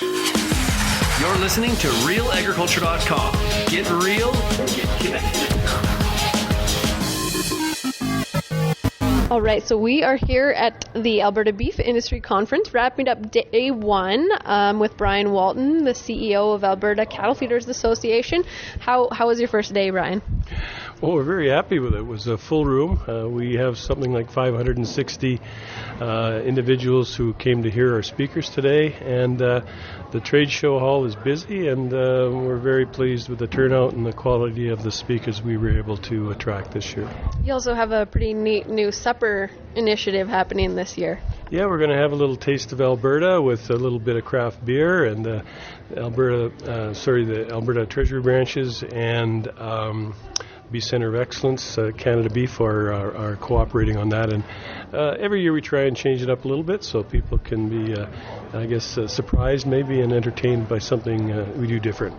You're listening to RealAgriculture.com. Get real, get connected. All right, so we are here at the Alberta Beef Industry Conference, wrapping up day one with Bryan Walton, the CEO of Alberta Cattle Feeders Association. How was your first day, Bryan? Well, we're very happy with it. It was a full room. We have something like 560 individuals who came to hear our speakers today, and the trade show hall is busy, and we're very pleased with the turnout and the quality of the speakers we were able to attract this year. You also have a pretty neat new supper initiative happening this year. Yeah, we're going to have a little taste of Alberta with a little bit of craft beer, and the Alberta Treasury branches and Beef Centre of Excellence, Canada Beef are cooperating on that, and every year we try and change it up a little bit so people can be, surprised maybe and entertained by something we do different.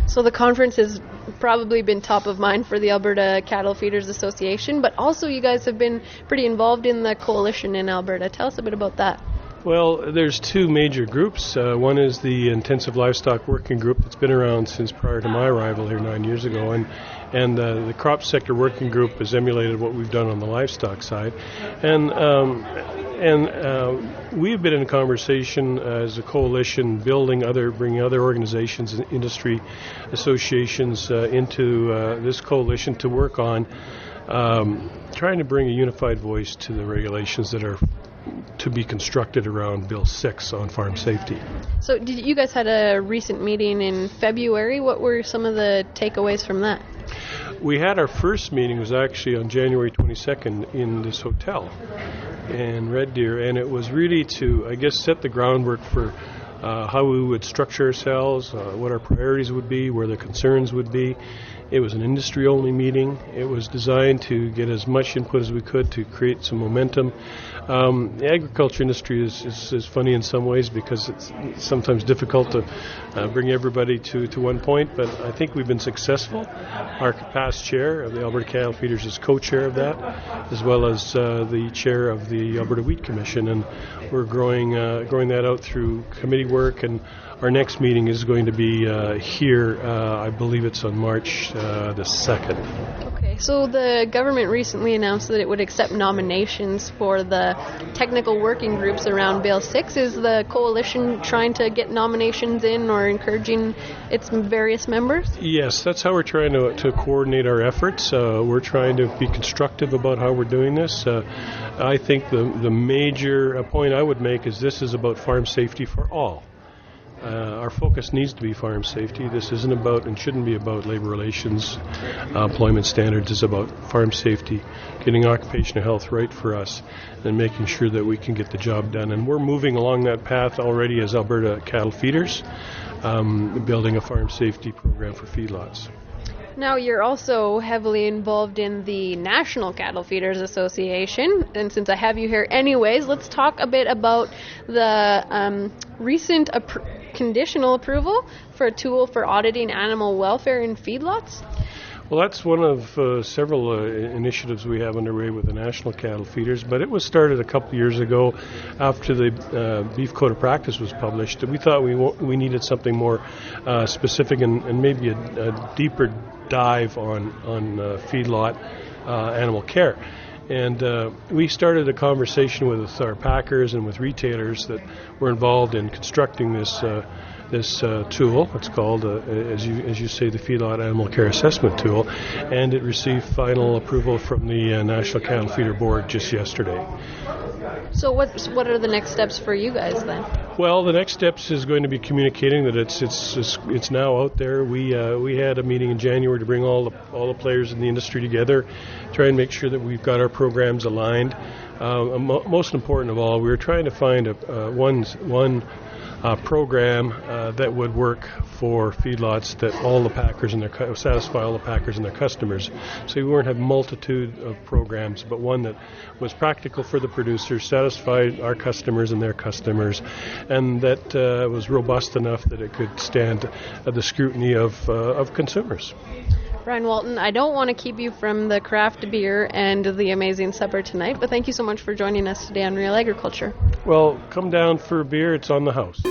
So the conference has probably been top of mind for the Alberta Cattle Feeders Association, but also you guys have been pretty involved in the coalition in Alberta. Tell us a bit about that. Well, there's two major groups. One is the Intensive Livestock Working Group that's been around since prior to my arrival here 9 years ago, and the Crop Sector Working Group has emulated what we've done on the livestock side. And we've been in conversation as a coalition, bringing other organizations and industry associations into this coalition to work on trying to bring a unified voice to the regulations that are to be constructed around Bill 6 on farm safety. So you guys had a recent meeting in February. What were some of the takeaways from that? We had our first meeting was actually on January 22nd in this hotel in Red Deer, and it was really to, I guess, set the groundwork for how we would structure ourselves, what our priorities would be, where the concerns would be. It was an industry-only meeting. It was designed to get as much input as we could to create some momentum. The agriculture industry is funny in some ways because it's sometimes difficult to bring everybody to one point, but I think we've been successful. Our past chair of the Alberta Cattle Feeders is co-chair of that, as well as the chair of the Alberta Wheat Commission, and we're growing that out through committee work, and our next meeting is going to be here, I believe it's on March the 2nd. Okay, so the government recently announced that it would accept nominations for the technical working groups around Bill 6. Is the coalition trying to get nominations in or encouraging its various members? Yes, that's how we're trying to coordinate our efforts. We're trying to be constructive about how we're doing this. I think the major point I would make is this is about farm safety for all. Our focus needs to be farm safety. This isn't about and shouldn't be about labor relations, employment standards. It's about farm safety, getting occupational health right for us, and making sure that we can get the job done. And we're moving along that path already as Alberta Cattle Feeders, building a farm safety program for feedlots. Now, you're also heavily involved in the National Cattle Feeders Association, and since I have you here anyways, let's talk a bit about the recent conditional approval for a tool for auditing animal welfare in feedlots. Well, that's one of several initiatives we have underway with the National Cattle Feeders, but it was started a couple years ago after the Beef Code of Practice was published. We thought we needed something more specific and maybe a deeper dive on feedlot animal care. And we started a conversation with our packers and with retailers that were involved in constructing this tool. It's called, as you say, the Feedlot Animal Care Assessment Tool, and it received final approval from the National Cattle Feeder Board just yesterday. So what are the next steps for you guys then? Well, the next steps is going to be communicating that it's now out there. We had a meeting in January to bring all the players in the industry together, try and make sure that we've got our programs aligned. Most important of all, we were trying to find one program that would work for feedlots that all the packers and satisfy all the packers and their customers. So we wouldn't have multitude of programs, but one that was practical for the producers, satisfied our customers and their customers, and that was robust enough that it could stand the scrutiny of consumers. Bryan Walton, I don't want to keep you from the craft beer and the amazing supper tonight, but thank you so much for joining us today on Real Agriculture. Well, come down for a beer. It's on the house.